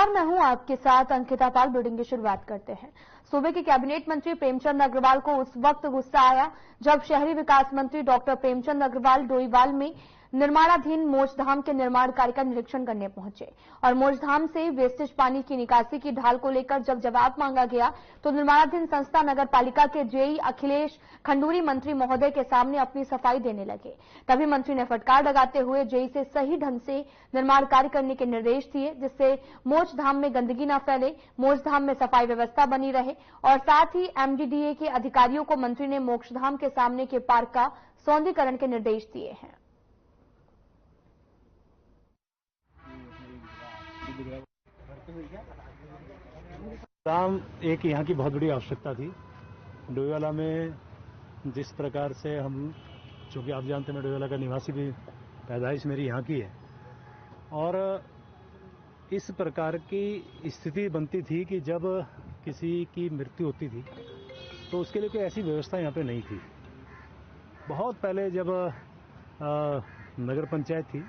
नमस्कार, मैं हूं आपके साथ अंकिता पाल। ब्रीडिंग की शुरुआत करते हैं। सूबे के कैबिनेट मंत्री प्रेमचंद अग्रवाल को उस वक्त गुस्सा आया जब शहरी विकास मंत्री डॉक्टर प्रेमचंद अग्रवाल डोईवाल में निर्माणाधीन मोचधाम के निर्माण कार्य का निरीक्षण करने पहुंचे और मोचधाम से वेस्टेज पानी की निकासी की ढाल को लेकर जब जवाब मांगा गया तो निर्माणाधीन संस्था नगर पालिका के जेई अखिलेश खंडूरी मंत्री महोदय के सामने अपनी सफाई देने लगे। तभी मंत्री ने फटकार लगाते हुए जेई से सही ढंग से निर्माण कार्य करने के निर्देश दिए, जिससे मोचधाम में गंदगी न फैले, मोचधाम में सफाई व्यवस्था बनी रहे और साथ ही एमडीडीए के अधिकारियों को मंत्री ने मोक्षधाम के सामने के पार्क का सौंदर्यीकरण के निर्देश दिए हैं। काम एक यहाँ की बहुत बड़ी आवश्यकता थी। डोईवाला में जिस प्रकार से हम, चूंकि आप जानते हैं मैं डोईवाला का निवासी भी, पैदाइश मेरी यहाँ की है, और इस प्रकार की स्थिति बनती थी कि जब किसी की मृत्यु होती थी तो उसके लिए कोई ऐसी व्यवस्था यहाँ पे नहीं थी। बहुत पहले जब नगर पंचायत थी,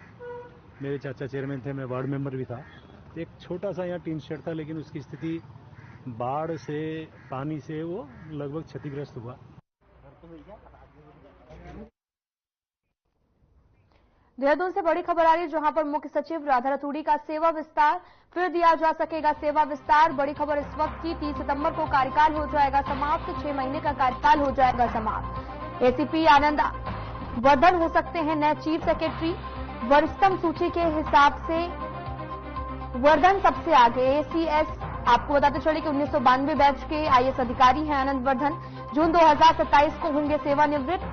मेरे चाचा चेयरमैन थे, मैं वार्ड मेंबर भी था, एक छोटा सा यहाँ टीन शेड था, लेकिन उसकी स्थिति बाढ़ से, पानी से वो लगभग क्षतिग्रस्त हुआ। देहरादून से बड़ी खबर आ रही है, जहां पर मुख्य सचिव राधा रतूड़ी का सेवा विस्तार फिर दिया जा सकेगा। सेवा विस्तार, बड़ी खबर इस वक्त की। 30 सितंबर को कार्यकाल हो जाएगा समाप्त, 6 महीने का कार्यकाल हो जाएगा समाप्त। एसीपी आनंद वर्धन हो सकते हैं नए चीफ सेक्रेटरी। वरिष्ठतम सूची के हिसाब से वर्धन सबसे आगे। एसीएस, आपको बताते चले कि 1992 बैच के आईएएस अधिकारी हैं आनंद वर्धन। जून 2027 को होंगे सेवानिवृत्त।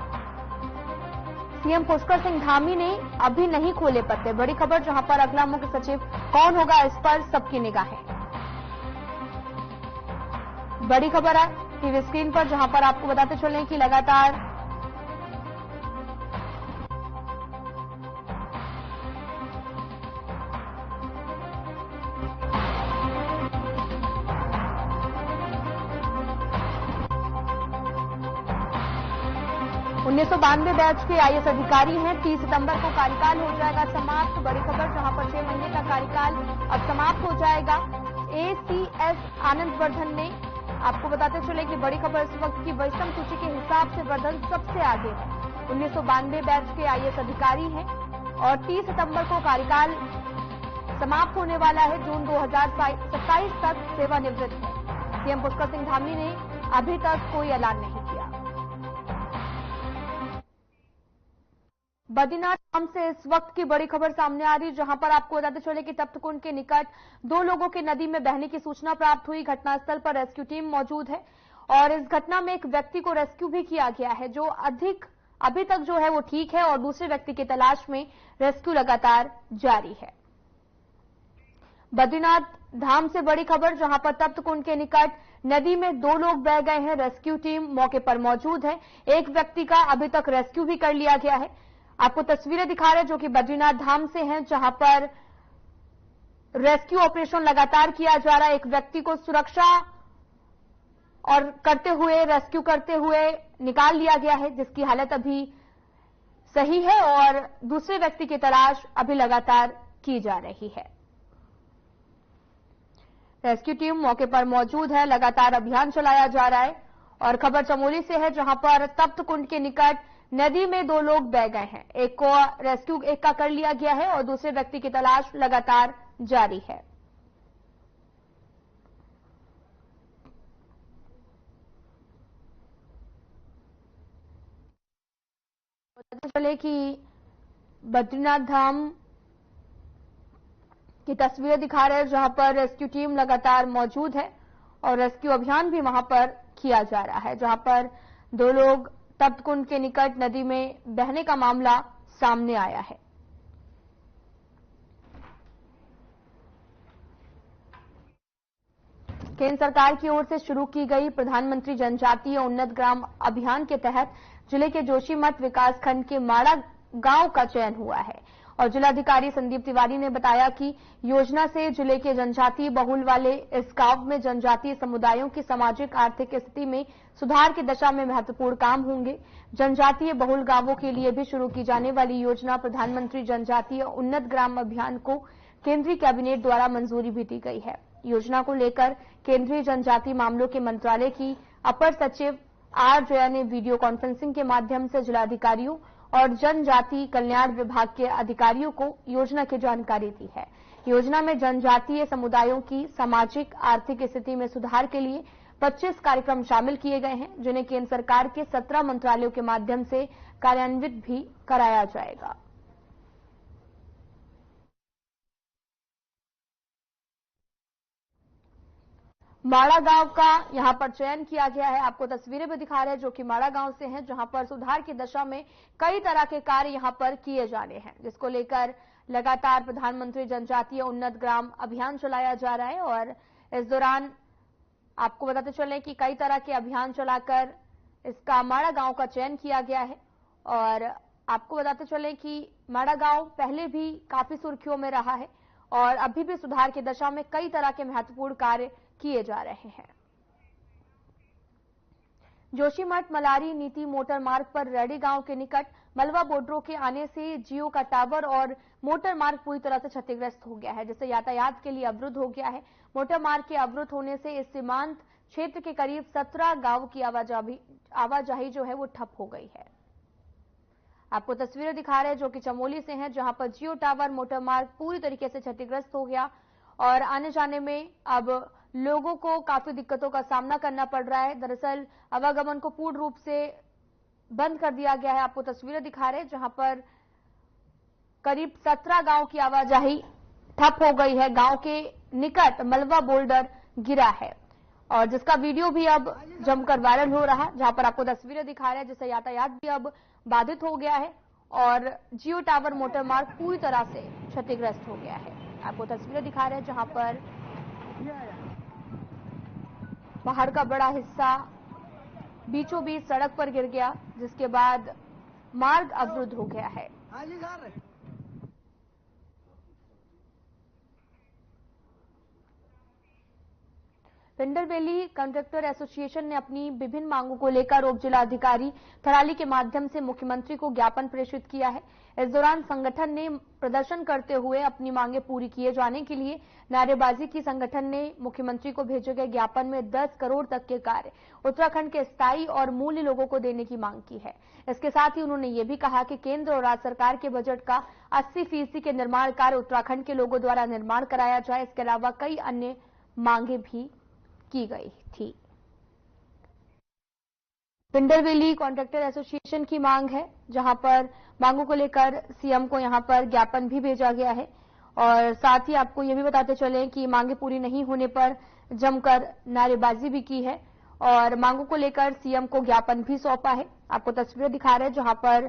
सीएम पुष्कर सिंह धामी ने अभी नहीं खोले पत्ते। बड़ी खबर, जहां पर अगला मुख्य सचिव कौन होगा इस पर सबकी निगाहें। बड़ी खबर है टीवी स्क्रीन पर, जहां पर आपको बताते चले कि लगातार उन्नीस सौ 92 बैच के आईएएस अधिकारी हैं। 30 सितंबर को कार्यकाल हो जाएगा समाप्त। बड़ी खबर, जहां पर 6 महीने का कार्यकाल अब समाप्त हो जाएगा। एसीएस आनंद वर्धन ने, आपको बताते चले कि बड़ी खबर इस वक्त की, वरिष्ठतम सूची के हिसाब से वर्धन सबसे आगे है। 1992 बैच के आईएएस अधिकारी हैं और 30 सितंबर को कार्यकाल समाप्त होने वाला है। जून 2027 तक सेवानिवृत्त है। सीएम पुष्कर सिंह धामी ने अभी तक कोई ऐलान नहीं किया। बद्रीनाथ धाम से इस वक्त की बड़ी खबर सामने आ रही है, जहां पर आपको बताते चले कि तप्तकुंड के निकट 2 लोगों के नदी में बहने की सूचना प्राप्त हुई। घटनास्थल पर रेस्क्यू टीम मौजूद है और इस घटना में एक व्यक्ति को रेस्क्यू भी किया गया है, जो अभी तक जो है वो ठीक है और दूसरे व्यक्ति की तलाश में रेस्क्यू लगातार जारी है। बद्रीनाथ धाम से बड़ी खबर, जहां पर तप्तकुंड के निकट नदी में 2 लोग बह गए हैं। रेस्क्यू टीम मौके पर मौजूद है। एक व्यक्ति का अभी तक रेस्क्यू भी कर लिया गया है। आपको तस्वीरें दिखा रहे हैं जो कि बद्रीनाथ धाम से हैं, जहां पर रेस्क्यू ऑपरेशन लगातार किया जा रहा है। एक व्यक्ति को सुरक्षा और करते हुए, रेस्क्यू करते हुए निकाल लिया गया है, जिसकी हालत अभी सही है और दूसरे व्यक्ति की तलाश अभी लगातार की जा रही है। रेस्क्यू टीम मौके पर मौजूद है, लगातार अभियान चलाया जा रहा है। और खबर चमोली से है, जहां पर तप्तकुंड के निकट नदी में 2 लोग बह गए हैं। एक को रेस्क्यू का कर लिया गया है और दूसरे व्यक्ति की तलाश लगातार जारी है। पता चले कि बद्रीनाथ धाम की तस्वीरें दिखा रहे हैं, जहां पर रेस्क्यू टीम लगातार मौजूद है और रेस्क्यू अभियान भी वहां पर किया जा रहा है, जहां पर 2 लोग तप्तकुंड के निकट नदी में बहने का मामला सामने आया है। केंद्र सरकार की ओर से शुरू की गई प्रधानमंत्री जनजातीय उन्नत ग्राम अभियान के तहत जिले के जोशीमठ विकासखंड के माड़ा गांव का चयन हुआ है और जिलाधिकारी संदीप तिवारी ने बताया कि योजना से जिले के जनजातीय बहुल वाले इस गांव में जनजातीय समुदायों की सामाजिक आर्थिक स्थिति में सुधार की दिशा में महत्वपूर्ण काम होंगे। जनजातीय बहुल गांवों के लिए भी शुरू की जाने वाली योजना प्रधानमंत्री जनजातीय उन्नत ग्राम अभियान को केंद्रीय कैबिनेट द्वारा मंजूरी भी दी गई है। योजना को लेकर केंद्रीय जनजातीय मामलों के मंत्रालय की अपर सचिव आर जया ने वीडियो कॉन्फ्रेंसिंग के माध्यम से जिलाधिकारियों और जनजातीय कल्याण विभाग के अधिकारियों को योजना की जानकारी दी है। योजना में जनजातीय समुदायों की सामाजिक आर्थिक स्थिति में सुधार के लिए 25 कार्यक्रम शामिल किए गए हैं, जिन्हें केंद्र सरकार के 17 मंत्रालयों के माध्यम से कार्यान्वित भी कराया जाएगा। माड़ा गांव का यहां पर चयन किया गया है। आपको तस्वीरें भी दिखा रहे हैं जो कि माड़ा गांव से हैं, जहां पर सुधार की दशा में कई तरह के कार्य यहां पर किए जाने हैं, जिसको लेकर लगातार प्रधानमंत्री जनजातीय उन्नत ग्राम अभियान चलाया जा रहा है। और इस दौरान आपको बताते चलें कि कई तरह के अभियान चलाकर इसका माड़ा गांव का चयन किया गया है। और आपको बताते चलें कि माड़ा गांव पहले भी काफी सुर्खियों में रहा है और अभी भी सुधार की दशा में कई तरह के महत्वपूर्ण कार्य किए जा रहे हैं। जोशीमठ मलारी नीति मोटर मार्ग पर रेडी गांव के निकट मलवा बोडरो के आने से जियो का टावर और मोटर मार्ग पूरी तरह से क्षतिग्रस्त हो गया है, जिससे यातायात के लिए अवरुद्ध हो गया है। मोटर मार्ग के अवरुद्ध होने से इस सीमांत क्षेत्र के करीब 17 गांव की आवाजाही जो है वो ठप हो गई है। आपको तस्वीरें दिखा रहे हैं जो कि चमोली से हैं, जहां पर जियो टावर मोटर मार्ग पूरी तरीके से क्षतिग्रस्त हो गया और आने जाने में अब लोगों को काफी दिक्कतों का सामना करना पड़ रहा है। दरअसल आवागमन को पूर्ण रूप से बंद कर दिया गया है। आपको तस्वीरें दिखा रहे हैं जहां पर करीब 17 गांव की आवाजाही ठप हो गई है। गांव के निकट मलवा बोल्डर गिरा है और जिसका वीडियो भी अब जमकर वायरल हो रहा है, जहां पर आपको तस्वीरें दिखा रहे हैं, जिससे यातायात भी अब बाधित हो गया है और जियो टावर मोटर मार्ग पूरी तरह से क्षतिग्रस्त हो गया है। आपको तस्वीरें दिखा रहे हैं जहां पर पहाड़ का बड़ा हिस्सा बीचों बीच सड़क पर गिर गया, जिसके बाद मार्ग अवरुद्ध हो गया है। पिंडरवेली कंडक्टर एसोसिएशन ने अपनी विभिन्न मांगों को लेकर उप जिलाधिकारी थराली के माध्यम से मुख्यमंत्री को ज्ञापन प्रेषित किया है। इस दौरान संगठन ने प्रदर्शन करते हुए अपनी मांगे पूरी किए जाने के लिए नारेबाजी की। संगठन ने मुख्यमंत्री को भेजे गए ज्ञापन में 10 करोड़ तक के कार्य उत्तराखंड के स्थायी और मूल्य लोगों को देने की मांग की है। इसके साथ ही उन्होंने ये भी कहा कि केंद्र और राज्य सरकार के बजट का 80% के निर्माण कार्य उत्तराखंड के लोगों द्वारा निर्माण कराया जाए। इसके अलावा कई अन्य मांगे भी की गई थी। पिंडरवेली कॉन्ट्रैक्टर एसोसिएशन की मांग है, जहां पर मांगों को लेकर सीएम को यहां पर ज्ञापन भी भेजा गया है और साथ ही आपको यह भी बताते चले कि मांगे पूरी नहीं होने पर जमकर नारेबाजी भी की है और मांगों को लेकर सीएम को ज्ञापन भी सौंपा है। आपको तस्वीरें दिखा रहे हैं जहां पर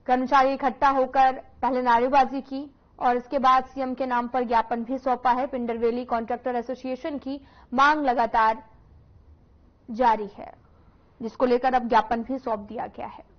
कर्मचारी इकट्ठा होकर पहले नारेबाजी की और इसके बाद सीएम के नाम पर ज्ञापन भी सौंपा है। पिंडरवेली कॉन्ट्रैक्टर एसोसिएशन की मांग लगातार जारी है, जिसको लेकर अब ज्ञापन भी सौंप दिया गया है।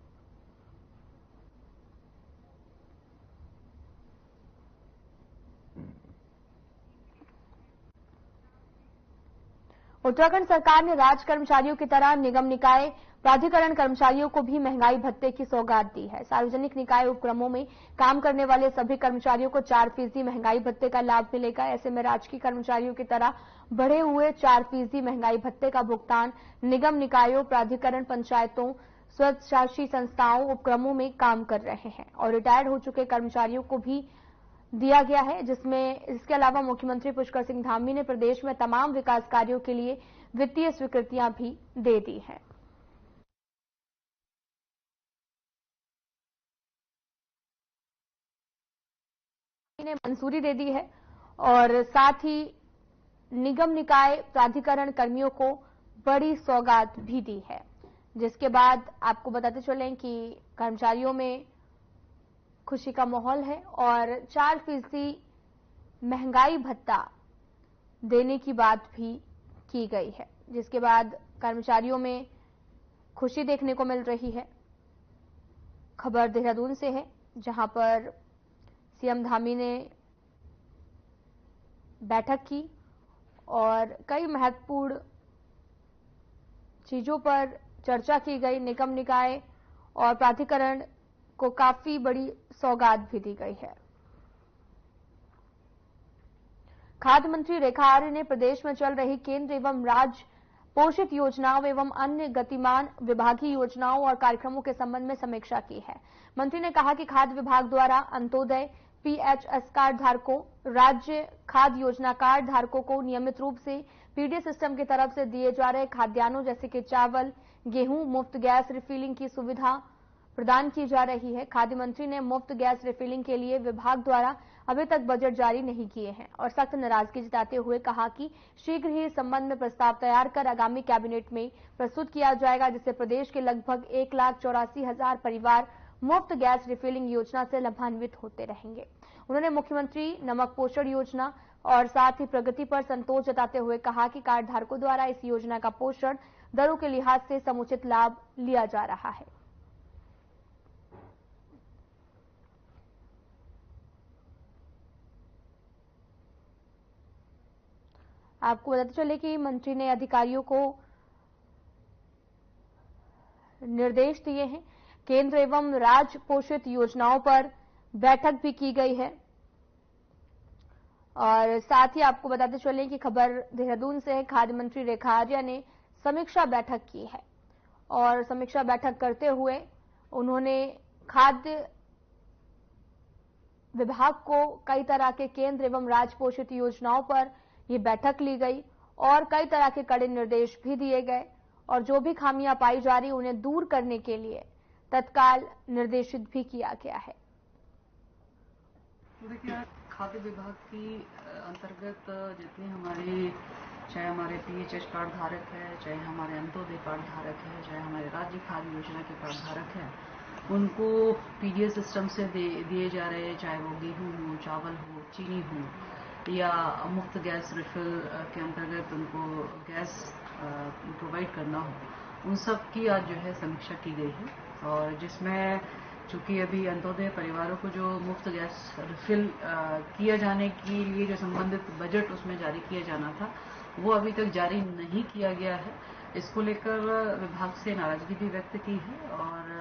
उत्तराखंड सरकार ने राज्य कर्मचारियों की तरह निगम निकाय प्राधिकरण कर्मचारियों को भी महंगाई भत्ते की सौगात दी है। सार्वजनिक निकाय उपक्रमों में काम करने वाले सभी कर्मचारियों को 4% महंगाई भत्ते का लाभ मिलेगा। ऐसे में राजकीय कर्मचारियों की तरह बढ़े हुए 4% महंगाई भत्ते का भुगतान निगम निकायों, प्राधिकरण, पंचायतों, स्वशासी संस्थाओं, उपक्रमों में काम कर रहे हैं और रिटायर्ड हो चुके कर्मचारियों को भी दिया गया है। जिसमें इसके अलावा मुख्यमंत्री पुष्कर सिंह धामी ने प्रदेश में तमाम विकास कार्यों के लिए वित्तीय स्वीकृतियां भी दे दी हैं। ने मंजूरी दे दी है और साथ ही निगम निकाय प्राधिकरण कर्मियों को बड़ी सौगात भी दी है, जिसके बाद आपको बताते चलें कि कर्मचारियों में खुशी का माहौल है और 4% महंगाई भत्ता देने की बात भी की गई है, जिसके बाद कर्मचारियों में खुशी देखने को मिल रही है। खबर देहरादून से है, जहां पर सीएम धामी ने बैठक की और कई महत्वपूर्ण चीजों पर चर्चा की गई। निगम निकाय और प्राधिकरण को काफी बड़ी सौगात भी दी गई है। खाद्य मंत्री रेखा आर्य ने प्रदेश में चल रही केंद्र एवं राज्य पोषित योजनाओं एवं अन्य गतिमान विभागीय योजनाओं और कार्यक्रमों के संबंध में समीक्षा की है। मंत्री ने कहा कि खाद्य विभाग द्वारा अंत्योदय पीएचएस कार्ड धारकों, राज्य खाद्य योजना कार्ड धारकों को नियमित रूप से पीडीएस सिस्टम की तरफ से दिए जा रहे खाद्यान्नों जैसे कि चावल, गेहूं, मुफ्त गैस रिफिलिंग की सुविधा प्रदान की जा रही है। खाद्य मंत्री ने मुफ्त गैस रिफिलिंग के लिए विभाग द्वारा अभी तक बजट जारी नहीं किए हैं और सख्त नाराजगी जताते हुए कहा कि शीघ्र ही इस संबंध में प्रस्ताव तैयार कर आगामी कैबिनेट में प्रस्तुत किया जाएगा, जिससे प्रदेश के लगभग 1,84,000 परिवार मुफ्त गैस रिफिलिंग योजना से लाभान्वित होते रहेंगे। उन्होंने मुख्यमंत्री नमक पोषण योजना और साथ ही प्रगति पर संतोष जताते हुए कहा कि कार्ड धारकों द्वारा इस योजना का पोषण दरों के लिहाज से समुचित लाभ लिया जा रहा है। आपको बताते चले कि मंत्री ने अधिकारियों को निर्देश दिए हैं। केंद्र एवं राज्य पोषित योजनाओं पर बैठक भी की गई है और साथ ही आपको बताते चले कि खबर देहरादून से है। खाद्य मंत्री रेखा आर्य ने समीक्षा बैठक की है और समीक्षा बैठक करते हुए उन्होंने खाद्य विभाग को कई तरह के केंद्र एवं राज्य पोषित योजनाओं पर ये बैठक ली गई और कई तरह के कड़े निर्देश भी दिए गए और जो भी खामियां पाई जा रही उन्हें दूर करने के लिए तत्काल निर्देशित भी किया गया है। देखिए, खाद्य विभाग की अंतर्गत जितने हमारे चाहे हमारे पीएचएस कार्ड धारक है, चाहे हमारे अंत्योदय कार्ड धारक है, चाहे हमारे राज्य खाद्य योजना के कार्ड धारक हैं, उनको पीडीएस सिस्टम से दिए जा रहे हैं, चाहे वो गेहूं हो, चावल हो, चीनी हो या मुफ्त गैस रिफिल के अंतर्गत उनको गैस प्रोवाइड करना हो, उन सब की आज जो है समीक्षा की गई है और जिसमें चूंकि अभी अंत्योदय परिवारों को जो मुफ्त गैस रिफिल किया जाने के लिए जो संबंधित बजट उसमें जारी किया जाना था वो अभी तक जारी नहीं किया गया है। इसको लेकर विभाग से नाराजगी भी व्यक्त की है और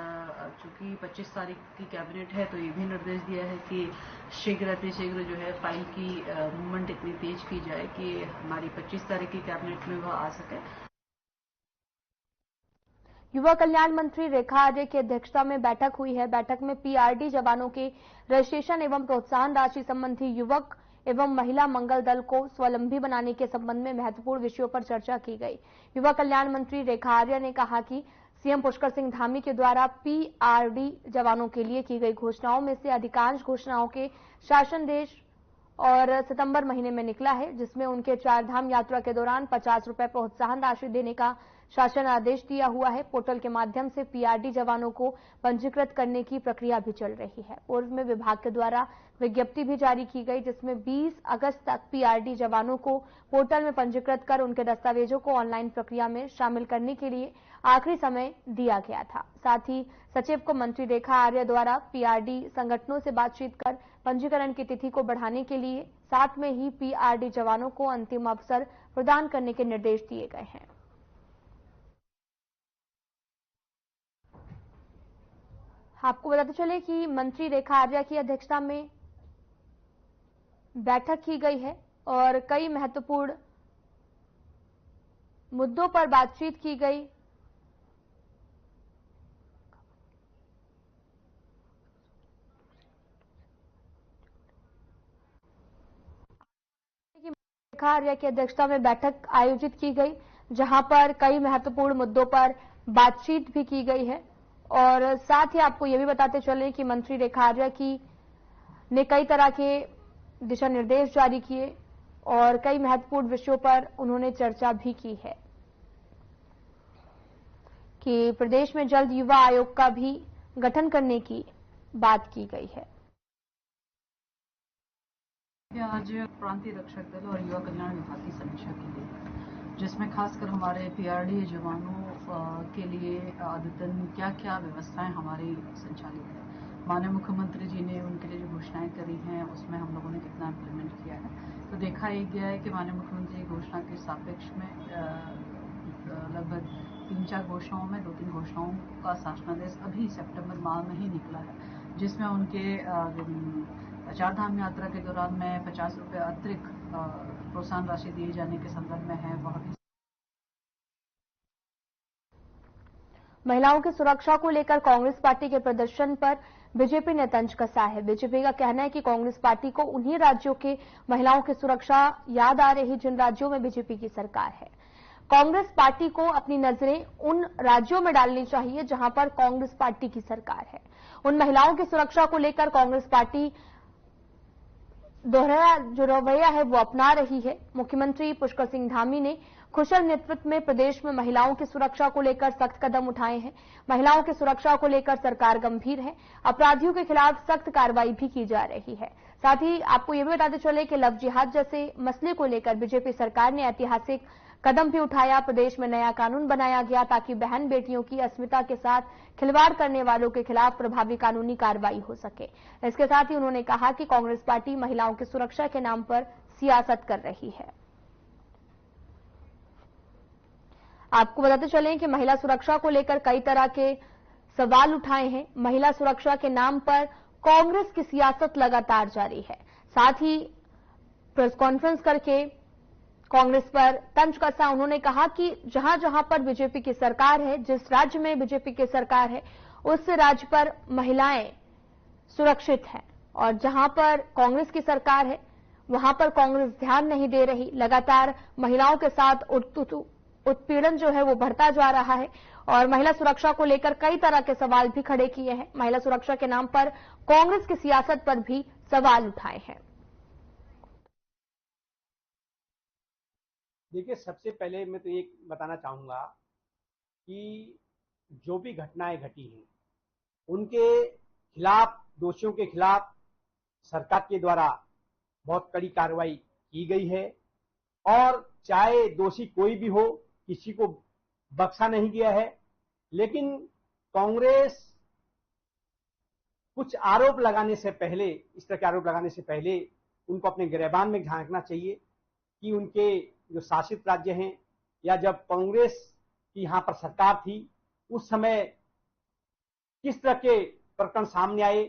चूंकि 25 तारीख की कैबिनेट है तो ये भी निर्देश दिया है कि शीघ्र जो है फाइल की मूवमेंट इतनी तेज की जाए कि हमारी 25 तारीख की कैबिनेट में वह आ सके। युवा कल्याण मंत्री रेखा आर्य की अध्यक्षता में बैठक हुई है। बैठक में पीआरडी जवानों के रजिस्ट्रेशन एवं प्रोत्साहन राशि संबंधी युवक एवं महिला मंगल दल को स्वावलंबी बनाने के संबंध में महत्वपूर्ण विषयों पर चर्चा की गई। युवा कल्याण मंत्री रेखा आर्य ने कहा कि सीएम पुष्कर सिंह धामी के द्वारा पीआरडी जवानों के लिए की गई घोषणाओं में से अधिकांश घोषणाओं के शासन देश और सितंबर महीने में निकला है, जिसमें उनके 4 धाम यात्रा के दौरान 50 रुपए प्रोत्साहन राशि देने का शासन आदेश दिया हुआ है। पोर्टल के माध्यम से पीआरडी जवानों को पंजीकृत करने की प्रक्रिया भी चल रही है। पूर्व में विभाग के द्वारा विज्ञप्ति भी जारी की गई, जिसमें 20 अगस्त तक पीआरडी जवानों को पोर्टल में पंजीकृत कर उनके दस्तावेजों को ऑनलाइन प्रक्रिया में शामिल करने के लिए आखिरी समय दिया गया था। साथ ही सचिव को मंत्री रेखा आर्य द्वारा पीआरडी संगठनों से बातचीत कर पंजीकरण की तिथि को बढ़ाने के लिए साथ में ही पीआरडी जवानों को अंतिम अवसर प्रदान करने के निर्देश दिए गए हैं। आपको बताते चले कि मंत्री रेखा आर्य की अध्यक्षता में बैठक की गई है और कई महत्वपूर्ण मुद्दों पर बातचीत की गई। रेखा आर्य की अध्यक्षता में बैठक आयोजित की गई, जहां पर कई महत्वपूर्ण मुद्दों पर बातचीत भी की गई है और साथ ही आपको यह भी बताते चले कि मंत्री रेखा आर्य ने कई तरह के दिशा निर्देश जारी किए और कई महत्वपूर्ण विषयों पर उन्होंने चर्चा भी की है कि प्रदेश में जल्द युवा आयोग का भी गठन करने की बात की गई है। आज प्रांतीय रक्षक दल और युवा कल्याण विभाग की समीक्षा की गई, जिसमें खासकर हमारे पीआरडी जवानों के लिए अद्यतन क्या क्या व्यवस्थाएं हमारी संचालित है। माननीय मुख्यमंत्री जी ने उनके लिए जो घोषणाएं करी हैं उसमें हम लोगों ने कितना इम्प्लीमेंट किया है, तो देखा एक गया है कि माननीय मुख्यमंत्री की घोषणा के सापेक्ष में लगभग 3-4 घोषणाओं में 2-3 घोषणाओं का शासनादेश अभी सितंबर माह में ही निकला है, जिसमें उनके 4 धाम यात्रा के दौरान में 50 रुपये अतिरिक्त प्रोत्साहन राशि दिए जाने के संदर्भ में है। बहुत ही महिलाओं की सुरक्षा को लेकर कांग्रेस पार्टी के प्रदर्शन पर बीजेपी ने तंज कसा है। बीजेपी का कहना है कि कांग्रेस पार्टी को उन्हीं राज्यों के महिलाओं की सुरक्षा याद आ रही जिन राज्यों में बीजेपी की सरकार है। कांग्रेस पार्टी को अपनी नजरें उन राज्यों में डालनी चाहिए जहां पर कांग्रेस पार्टी की सरकार है। उन महिलाओं की सुरक्षा को लेकर कांग्रेस पार्टी दोहरा जो रवैया है वो अपना रही है। मुख्यमंत्री पुष्कर सिंह धामी ने कुशल नेतृत्व में प्रदेश में महिलाओं की सुरक्षा को लेकर सख्त कदम उठाए हैं। महिलाओं की सुरक्षा को लेकर सरकार गंभीर है। अपराधियों के खिलाफ सख्त कार्रवाई भी की जा रही है। साथ ही आपको ये भी बताते चले कि लव जिहाद जैसे मसले को लेकर बीजेपी सरकार ने ऐतिहासिक कदम भी उठाया। प्रदेश में नया कानून बनाया गया ताकि बहन बेटियों की अस्मिता के साथ खिलवाड़ करने वालों के खिलाफ प्रभावी कानूनी कार्रवाई हो सके। इसके साथ ही उन्होंने कहा कि कांग्रेस पार्टी महिलाओं की सुरक्षा के नाम पर सियासत कर रही है। आपको बताते चलें कि महिला सुरक्षा को लेकर कई तरह के सवाल उठाए हैं। महिला सुरक्षा के नाम पर कांग्रेस की सियासत लगातार जारी है। साथ ही प्रेस कॉन्फ्रेंस करके कांग्रेस पर तंज कसा। उन्होंने कहा कि जहां जहां पर बीजेपी की सरकार है, जिस राज्य में बीजेपी की सरकार है, उस राज्य पर महिलाएं सुरक्षित हैं और जहां पर कांग्रेस की सरकार है वहां पर कांग्रेस ध्यान नहीं दे रही। लगातार महिलाओं के साथ उत्पीड़न जो है वो बढ़ता जा रहा है और महिला सुरक्षा को लेकर कई तरह के सवाल भी खड़े किए हैं। महिला सुरक्षा के नाम पर कांग्रेस की सियासत पर भी सवाल उठाए हैं। देखिए, सबसे पहले मैं तो ये बताना चाहूँगा कि जो भी घटनाएं घटी हैं उनके खिलाफ, दोषियों के खिलाफ सरकार के द्वारा बहुत कड़ी कार्रवाई की गई है और चाहे दोषी कोई भी हो, किसी को बख्शा नहीं गया है। लेकिन कांग्रेस कुछ आरोप लगाने से पहले, इस तरह के आरोप लगाने से पहले उनको अपने गिरबान में झांकना चाहिए कि उनके जो शासित राज्य हैं या जब कांग्रेस की यहां पर सरकार थी उस समय किस तरह के प्रकरण सामने आए।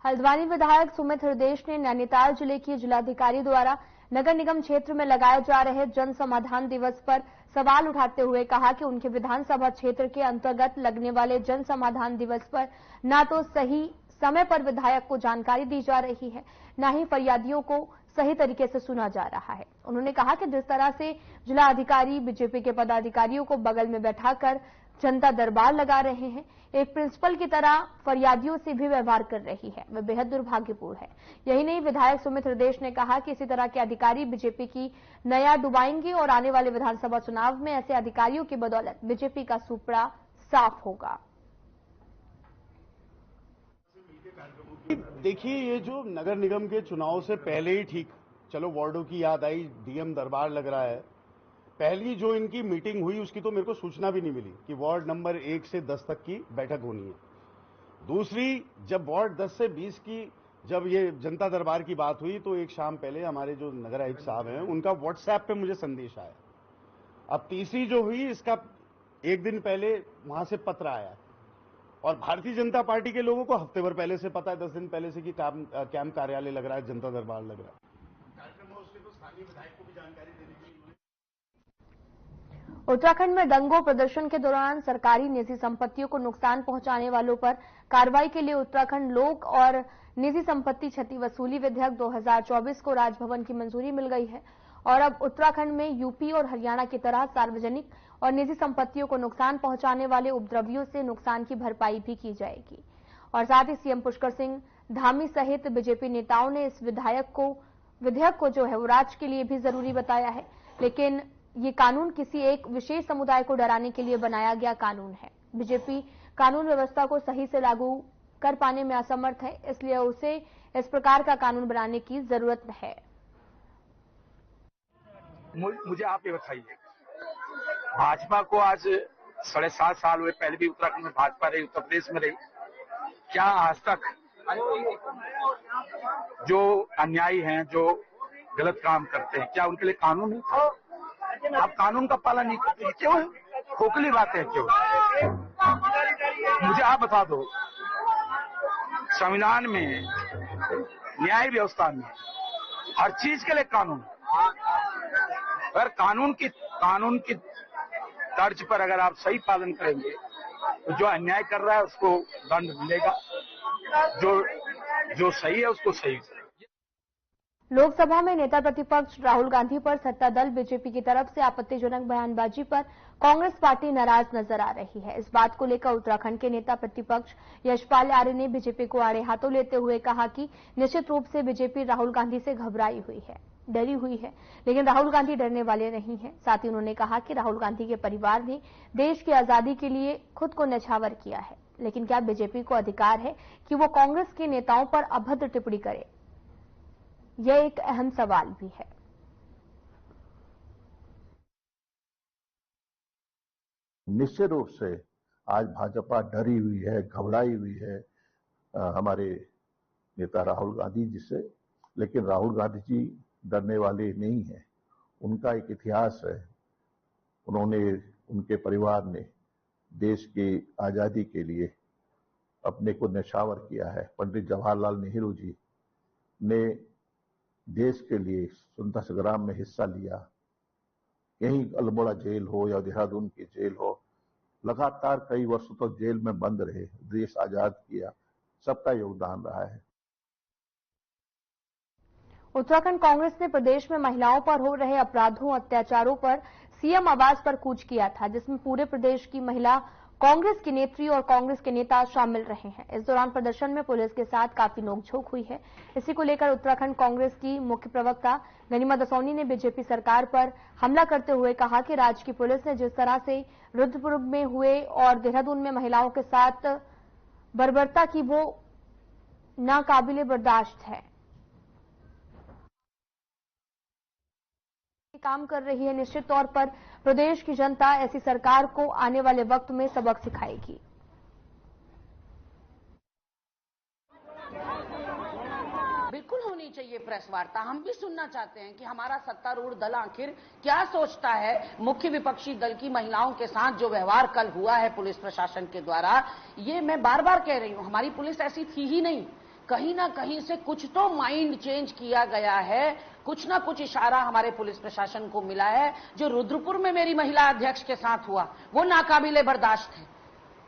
हल्द्वानी विधायक सुमित हृदेश ने नैनीताल जिले की जिलाधिकारी द्वारा नगर निगम क्षेत्र में लगाए जा रहे जन समाधान दिवस पर सवाल उठाते हुए कहा कि उनके विधानसभा क्षेत्र के अंतर्गत लगने वाले जन समाधान दिवस पर न तो सही समय पर विधायक को जानकारी दी जा रही है, न ही फरियादियों को सही तरीके से सुना जा रहा है। उन्होंने कहा कि जिस तरह से जिला अधिकारी बीजेपी के पदाधिकारियों को बगल में बैठाकर जनता दरबार लगा रहे हैं, एक प्रिंसिपल की तरह फरियादियों से भी व्यवहार कर रही है, वह बेहद दुर्भाग्यपूर्ण है। यही नहीं, विधायक सुमित हृदेश ने कहा कि इसी तरह के अधिकारी बीजेपी की नया डुबाएंगे और आने वाले विधानसभा चुनाव में ऐसे अधिकारियों की बदौलत बीजेपी का सुपड़ा साफ होगा। देखिए, ये जो नगर निगम के चुनाव से पहले ही ठीक, चलो वार्डों की याद आई, डीएम दरबार लग रहा है। पहली जो इनकी मीटिंग हुई उसकी तो मेरे को सूचना भी नहीं मिली कि वार्ड नंबर 1 से 10 तक की बैठक होनी है। दूसरी, जब वार्ड 10 से 20 की जब ये जनता दरबार की बात हुई तो एक शाम पहले हमारे जो नगर आयुक्त साहब हैं उनका व्हाट्सएप पे मुझे संदेश आया। अब तीसरी जो हुई, इसका एक दिन पहले वहां से पत्र आया और भारतीय जनता पार्टी के लोगों को हफ्ते भर पहले से पता है, 10 दिन पहले से कि कैंप कार्यालय लग रहा है, जनता दरबार लग रहा है। कार्यक्रम में उसके तो स्थानीय विधायक को भी जानकारी देने के लिए। उत्तराखंड में दंगों प्रदर्शन के दौरान सरकारी निजी संपत्तियों को नुकसान पहुंचाने वालों पर कार्रवाई के लिए उत्तराखंड लोक और निजी संपत्ति क्षति वसूली विधेयक 2024 को राजभवन की मंजूरी मिल गई है और अब उत्तराखंड में यूपी और हरियाणा की तरह सार्वजनिक और निजी संपत्तियों को नुकसान पहुंचाने वाले उपद्रवियों से नुकसान की भरपाई भी की जाएगी। और साथ ही सीएम पुष्कर सिंह धामी सहित बीजेपी नेताओं ने इस विधेयक को जो है वो राज्य के लिए भी जरूरी बताया है, लेकिन ये कानून किसी एक विशेष समुदाय को डराने के लिए बनाया गया कानून है। बीजेपी कानून व्यवस्था को सही से लागू कर पाने में असमर्थ है, इसलिए उसे इस प्रकार का कानून बनाने की जरूरत है। मुझे आप ये बताइए, भाजपा को आज 7.5 साल हुए, पहले भी उत्तराखंड में भाजपा रही, उत्तर प्रदेश में रही, क्या आज तक जो अन्यायी हैं, जो गलत काम करते हैं, क्या उनके लिए कानून नहीं था? आप कानून का पालन नहीं करते, क्यों? खोखली बातें क्यों? मुझे आप बता दो, संविधान में न्याय व्यवस्था में हर चीज के लिए कानून, अगर कानून की तर्ज पर अगर आप सही पालन करेंगे तो जो अन्याय कर रहा है उसको दंड मिलेगा, जो सही है उसको सही। लोकसभा में नेता प्रतिपक्ष राहुल गांधी पर सत्ता दल बीजेपी की तरफ से आपत्तिजनक बयानबाजी पर कांग्रेस पार्टी नाराज नजर आ रही है। इस बात को लेकर उत्तराखंड के नेता प्रतिपक्ष यशपाल आर्य ने बीजेपी को आड़े हाथों लेते हुए कहा कि निश्चित रूप से बीजेपी राहुल गांधी से घबराई हुई है, डरी हुई है, लेकिन राहुल गांधी डरने वाले नहीं हैं। साथ ही उन्होंने कहा कि राहुल गांधी के परिवार ने देश की आजादी के लिए खुद को न्यौछावर किया है, लेकिन क्या बीजेपी को अधिकार है कि वो कांग्रेस के नेताओं पर अभद्र टिप्पणी करे? यह एक अहम सवाल भी है। निश्चित रूप से आज भाजपा डरी हुई है, घबराई हुई है हमारे नेता राहुल गांधी जी से, लेकिन राहुल गांधी जी डरने वाले नहीं हैं। उनका एक इतिहास है, उनके परिवार ने देश की आजादी के लिए अपने को न्यौछावर किया है। पंडित जवाहरलाल नेहरू जी ने देश के लिए स्वतंत्रता संग्राम में हिस्सा लिया। यहीं अल्मोड़ा जेल हो या देहरादून की जेल हो, लगातार कई वर्षों तक जेल में बंद रहे, देश आजाद किया, सबका योगदान रहा है। उत्तराखंड कांग्रेस ने प्रदेश में महिलाओं पर हो रहे अपराधों, अत्याचारों पर सीएम आवास पर कूच किया था, जिसमें पूरे प्रदेश की महिला कांग्रेस की नेत्री और कांग्रेस के नेता शामिल रहे हैं। इस दौरान प्रदर्शन में पुलिस के साथ काफी नोकझोंक हुई है। इसी को लेकर उत्तराखंड कांग्रेस की मुख्य प्रवक्ता गनीमा दसौनी ने बीजेपी सरकार पर हमला करते हुए कहा कि राज्य की पुलिस ने जिस तरह से रुद्रपुर में हुए और देहरादून में महिलाओं के साथ बर्बरता की, वो नाकाबिले बर्दाश्त है। काम कर रही है। निश्चित तौर पर प्रदेश की जनता ऐसी सरकार को आने वाले वक्त में सबक सिखाएगी। बिल्कुल होनी चाहिए प्रेस वार्ता। हम भी सुनना चाहते हैं कि हमारा सत्तारूढ़ दल आखिर क्या सोचता है। मुख्य विपक्षी दल की महिलाओं के साथ जो व्यवहार कल हुआ है पुलिस प्रशासन के द्वारा, ये मैं बार बार कह रही हूं, हमारी पुलिस ऐसी थी ही नहीं। कहीं ना कहीं से कुछ तो माइंड चेंज किया गया है, कुछ ना कुछ इशारा हमारे पुलिस प्रशासन को मिला है। जो रुद्रपुर में मेरी महिला अध्यक्ष के साथ हुआ वो नाकाबिले बर्दाश्त है।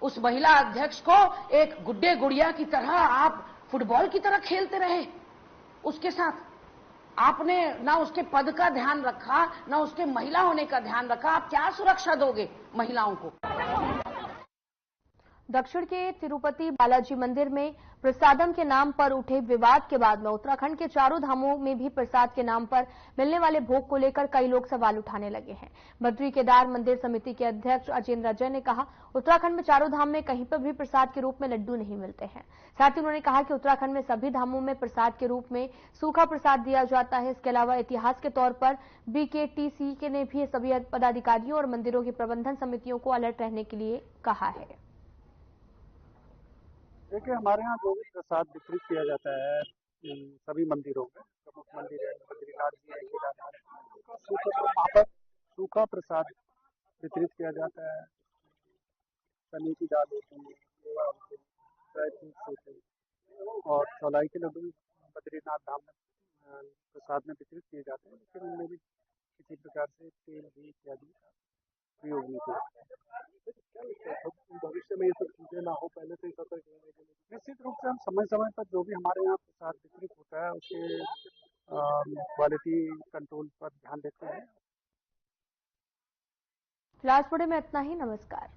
उस महिला अध्यक्ष को एक गुड्डे गुड़िया की तरह आप फुटबॉल की तरह खेलते रहे। उसके साथ आपने ना उसके पद का ध्यान रखा, ना उसके महिला होने का ध्यान रखा। आप क्या सुरक्षा दोगे महिलाओं को? दक्षिण के तिरुपति बालाजी मंदिर में प्रसादम के नाम पर उठे विवाद के बाद में उत्तराखंड के चारों धामों में भी प्रसाद के नाम पर मिलने वाले भोग को लेकर कई लोग सवाल उठाने लगे हैं। बद्री केदार मंदिर समिति के अध्यक्ष अजेंद्र अजय ने कहा, उत्तराखंड में चारों धाम में कहीं पर भी प्रसाद के रूप में लड्डू नहीं मिलते हैं। साथ ही उन्होंने कहा कि उत्तराखंड में सभी धामों में प्रसाद के रूप में सूखा प्रसाद दिया जाता है। इसके अलावा इतिहास के तौर पर BKTC ने भी सभी पदाधिकारियों और मंदिरों की प्रबंधन समितियों को अलर्ट रहने के लिए कहा है। देखिए, हमारे यहाँ जो भी प्रसाद वितरित किया जाता है सभी मंदिरों में, प्रमुख मंदिर है, बद्रीनाथ जी है, केदारनाथ, वहाँ पर सूखा प्रसाद वितरित किया जाता है। चने की दाल होती है, मेवा होते हैं, ड्राई फ्रूट्स होते हैं और चौलाई के लड्डू बद्रीनाथ धाम में प्रसाद में वितरित किए जाते हैं, लेकिन उनमें भी किसी प्रकार से तेल, घी इत्यादि का प्रयोग नहीं किया जाता है। भविष्य में ये सब चीजें ना हो, पहले से ही सतर्क रहने के लिए निश्चित रूप से हम समय समय पर जो भी हमारे यहाँ प्रसाद वितरित होता है उसके क्वालिटी कंट्रोल पर ध्यान देते हैं। फिलहाल में इतना ही। नमस्कार।